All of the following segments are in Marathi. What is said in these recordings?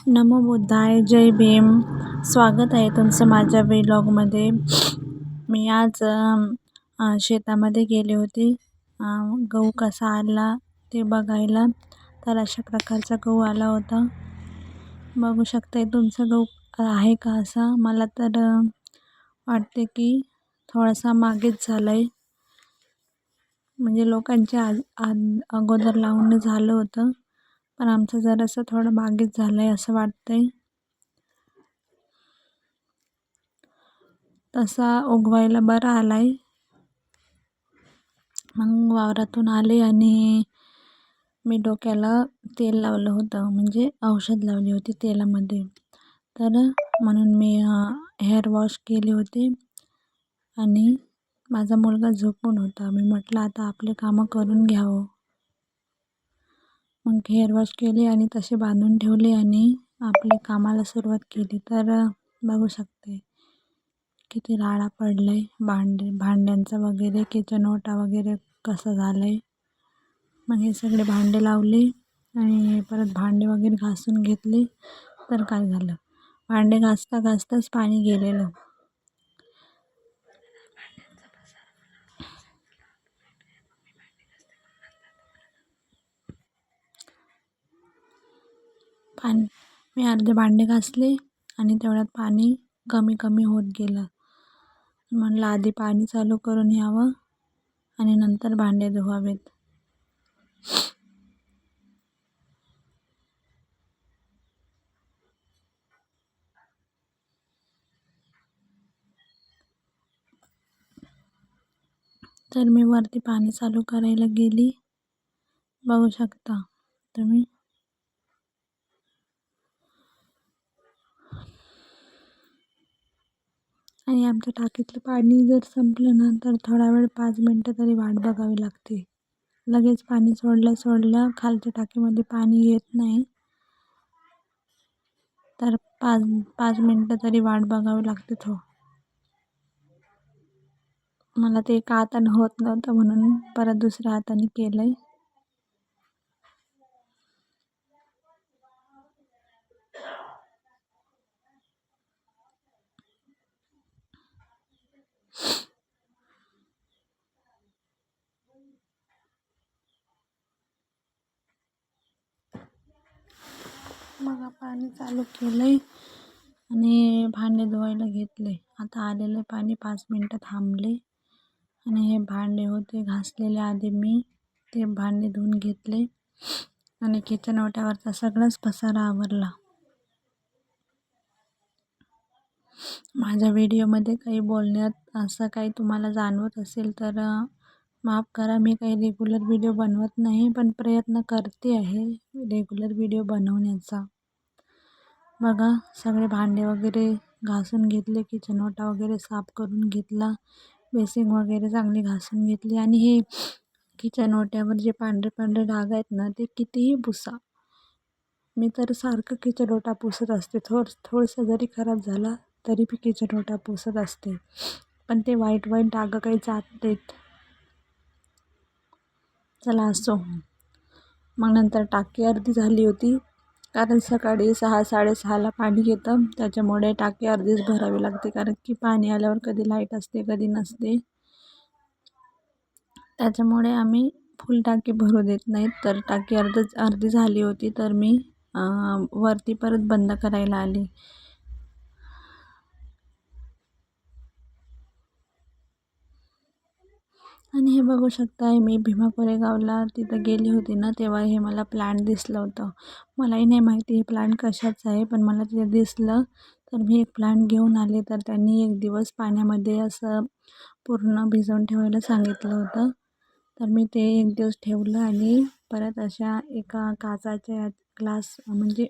नमो बुद्धाय, जय भीम. स्वागत आहे तुमचं माझ्या व्लॉगमध्ये. मी आज शेतामध्ये गेले होते गहू कसा आला ते बघायला. तर अशा प्रकारचा गहू आला होता. बघू शकताय तुमचं गहू आहे का असा. मला तर वाटते की थोडासा मागेच झाला आहे, म्हणजे लोकांच्या अगोदर लावून झालं होतं, पण आमचं जरासं थोडं मागेच झालं आहे असं वाटतंय. तसा उगवायला बरा आला आहे. मग वावरातून आले आणि मी डोक्याला तेल लावलं होतं, म्हणजे औषध लावली होती तेलामध्ये. तर म्हणून मी हेअर वॉश केले होते आणि माझा मुलगा झोपून होता. मी म्हटलं आता आपले कामं करून घ्यावं. मग हेअर वॉश केले आणि तसे बांधून ठेवले आणि आपल्या कामाला सुरुवात केली. तर बघू शकते किती राडा पडला आहे भांड्यांचा वगैरे, किचन ओटा वगैरे कसं झालं आहे. मग हे सगळे भांडे लावले आणि परत भांडे वगैरे घासून घेतले. तर काय झालं, भांडे घासता घासताच पाणी गेलेलं. मी अर्धे भांडे घासले आणि तेवढ्यात पाणी कमी कमी होत गेलं. म्हणलं आधी पाणी चालू करून यावं आणि नंतर भांडे धुवावेत. तर मी वरती पाणी चालू करायला गेली, बघू शकता तुम्ही. आणि आमच्या टाकीतलं पाणी जर संपलं ना तर थोडा वेळ 5 मिनटं तरी वाट बघावी लागते. लगेच पाणी सोडल्या खालच्या टाकीमध्ये पाणी येत नाही. तर 5 मिनटं तरी वाट बघावी लागते. मला ते एका हाताने होत नव्हतं म्हणून परत दुसऱ्या हाताने केलं आहे. मग पाणी चालू केलं आहे आणि भांडे धुवायला घेतले. आता आलेलं पाणी 5 मिनटं थांबले आणि हे भांडे होते घासलेले आधी मी ते भांडे धुवून घेतले आणि किचन ओट्यावरचा सगळाच पसारा आवरला. माझ्या व्हिडिओमध्ये काही बोलण्यात असं काही तुम्हाला जाणवत असेल तर माफ करा. मी काही रेग्युलर व्हिडिओ बनवत नाही, पण प्रयत्न करते आहे रेग्युलर व्हिडिओ बनवण्याचा. बघा सगळे भांडे वगैरे घासून घेतले, किचन ओटा वगैरे साफ करून घेतला, बेसिंग वगैरे चांगली घासून घेतली. आणि हे किचन ओट्यावर जे पांढरे पांढरे डाग आहेत ना, ते कितीही पुसा. मी तर सारखं किचन ओटा पुसत असते. थोडंसं जरी खराब झाला तरी मी किचन ओटा पुसत असते, पण ते वाईट डाग काही जात नाहीत. चला असो. मग नंतर टाकी अर्धी झाली होती, कारण सकाळी 6-6:30ला पाणी येतं, त्याच्यामुळे टाकी अर्धीच भरावी लागते. कारण की पाणी आल्यावर कधी लाईट असते कधी नसते, त्याच्यामुळे आम्ही फुल टाकी भरू देत नाहीत. तर टाकी अर्धी झाली होती तर मी वरती परत बंद करायला आली. आणि हे बघू शकताय, मी भीमा कोरेगावला तिथं गेली होती ना, तेव्हा हे मला प्लांट दिसलं होतं. मलाही नाही माहिती हे प्लांट कशाचं आहे, पण मला तिथे दिसलं तर मी एक प्लांट घेऊन आले. तर त्यांनी 1 दिवस पाण्यामध्ये असं पूर्ण भिजवून ठेवायला सांगितलं होतं. तर मी ते 1 दिवस ठेवलं आणि परत अशा एका काचाच्या ग्लास म्हणजे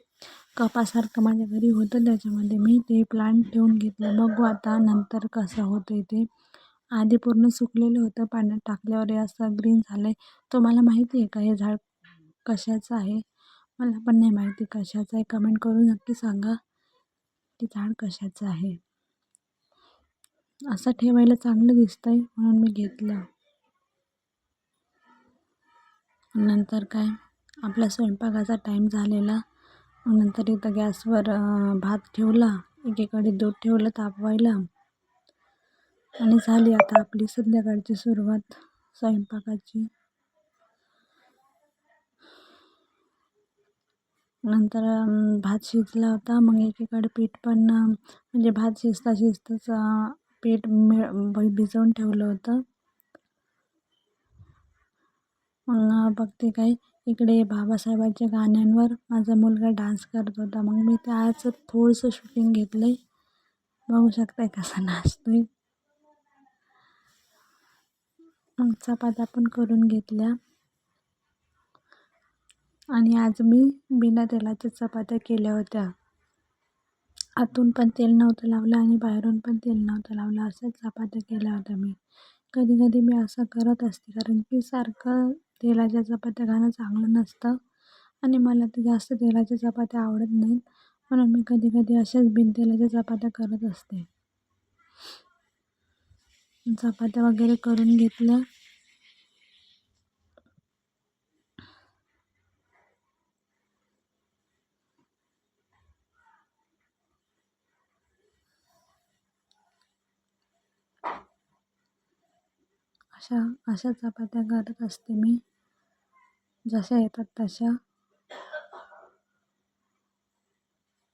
कपासारखं माझ्या घरी होतं, त्याच्यामध्ये मी ते प्लांट ठेवून घेतलं. बघू आता नंतर कसं होतं ते. आधी पूर्ण सुकलेलं होतं, पाण्यात टाकल्यावर हे असं ग्रीन झालं आहे. तुम्हाला माहिती आहे का हे झाड कशाचं आहे? मला पण नाही माहिती कशाचं आहे. कमेंट करून नक्की सांगा की झाड कशाचं आहे. असं ठेवायला चांगलं दिसतंय म्हणून मी घेतलं. नंतर काय, आपला स्वयंपाकाचा टाईम झालेला नंतर इथं गॅसवर भात ठेवला, एकीकडे दूध ठेवलं तापवायला. आणि झाली आता आपली संध्याकाळची सुरुवात स्वयंपाकाची. नंतर भात शिजला होता. मग एकीकडे पीठ पण म्हणजे भात शिजताच पीठ भिजवून ठेवलं होतं. मग बघते काय इकडे बाबासाहेबांच्या गाण्यांवर माझा मुलगा डान्स करत होता. मग मी त्याचं थोडंसं शूटिंग घेतलं आहे. बघू शकताय कसा नाचतोय. मग चपात्या पण करून घेतल्या. आणि आज मी बिना तेलाच्या चपात्या केल्या होत्या. आतून पण तेल नव्हतं लावलं आणि बाहेरून पण तेल नव्हतं लावलं, अशाच चपात्या केल्या होत्या मी. कधी कधी मी असं करत असते, कारण की सारखं तेलाच्या चपात्या खाणं चांगलं नसतं आणि मला ते जास्त तेलाच्या चपात्या आवडत नाहीत. म्हणून मी कधी कधी अशाच बिनतेलाच्या चपात्या करत असते. चपात्या वगैरे करून घेतल्या. अशा चपात्या करत असते मी, जशा येतात तशा.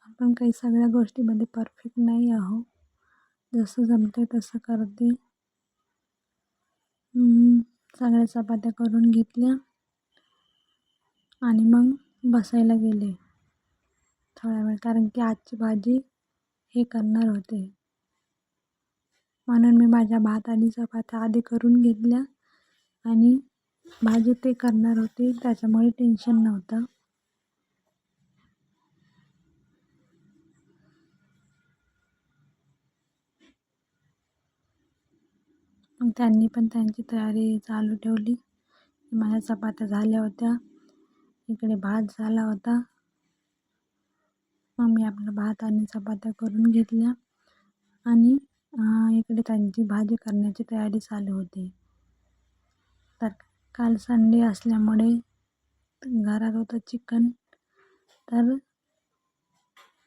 आपण काही सगळ्या गोष्टीमध्ये परफेक्ट नाही आहो, जसं जमते तसं करते. सगळ्या चपात्या करून घेतल्या आणि मग बसायला गेले थोडा वेळ, कारण की आजची भाजी हे करणार होते. म्हणून मी माझ्या भात आणि चपात्या आधी करून घेतल्या आणि भाजी ते करणार होते, त्याच्यामुळे टेन्शन नव्हतं. मग त्यांनी पण त्यांची तयारी चालू ठेवली. माझ्या चपात्या झाल्या होत्या, इकडे भात झाला होता. मग मी आपला भात आणि चपात्या करून घेतल्या आणि इकडे त्यांची भाजी करण्याची तयारी चालू होती. तर काल संडे असल्यामुळे घरात होतं चिकन, तर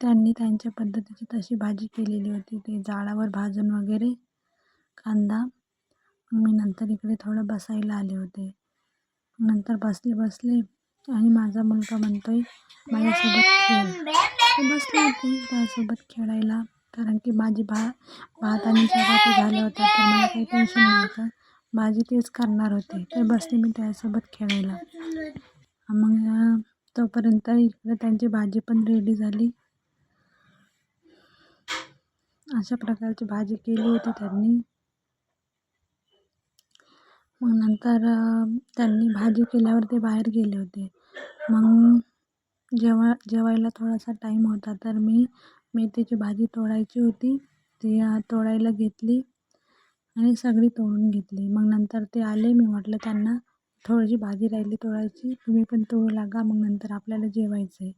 त्यांनी त्यांच्या पद्धतीची तशी भाजी केलेली होती. ते जाळावर भाजून वगैरे कांदा. मी नंतर इकडे थोडं बसायला आले होते. नंतर बसले आणि माझा मुलगा म्हणतोय माझ्यासोबत खेळ. ते बसले होते त्यासोबत खेळायला, कारण की माझी भात आणि चपात्या झाल्या होत्या, तर मला काही टेन्शन नव्हतं. भाजी तेच करणार होते, तर बसले मी त्यासोबत खेळायला. मग तोपर्यंत इकडे त्यांची भाजी पण रेडी झाली. अशा प्रकारची भाजी केली होती त्यांनी. मग नंतर त्यांनी भाजी केल्यावर ते बाहेर गेले होते. मग जेवायला थोडासा टाईम होता, तर मी मेथीची भाजी तोडायची होती, ती तोडायला घेतली आणि सगळी तोडून घेतली. मग नंतर ते आले, मी म्हटलं त्यांना थोडीशी भाजी राहिली तोडायची, तुम्ही पण तोडू लागा, मग नंतर आपल्याला जेवायचं आहे.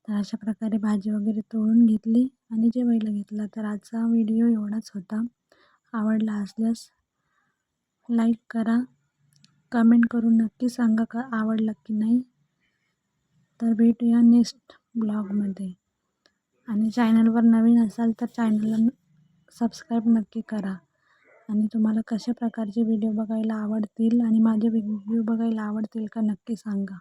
तर अशा प्रकारे भाजी वगैरे तोडून घेतली आणि जेवायला घेतला. तर आजचा व्हिडिओ एवढाच होता. आवडला असल्यास लाईक करा, कमेंट करून नक्की सांगा का आवडला की नाही. तर भेटूया नेक्स्ट ब्लॉगमध्ये. आणि चॅनलवर नवीन असाल तर चॅनलला सबस्क्राईब नक्की करा. आणि तुम्हाला कशा प्रकारचे व्हिडिओ बघायला आवडतील आणि माझे व्हिडिओ बघायला आवडतील का नक्की सांगा.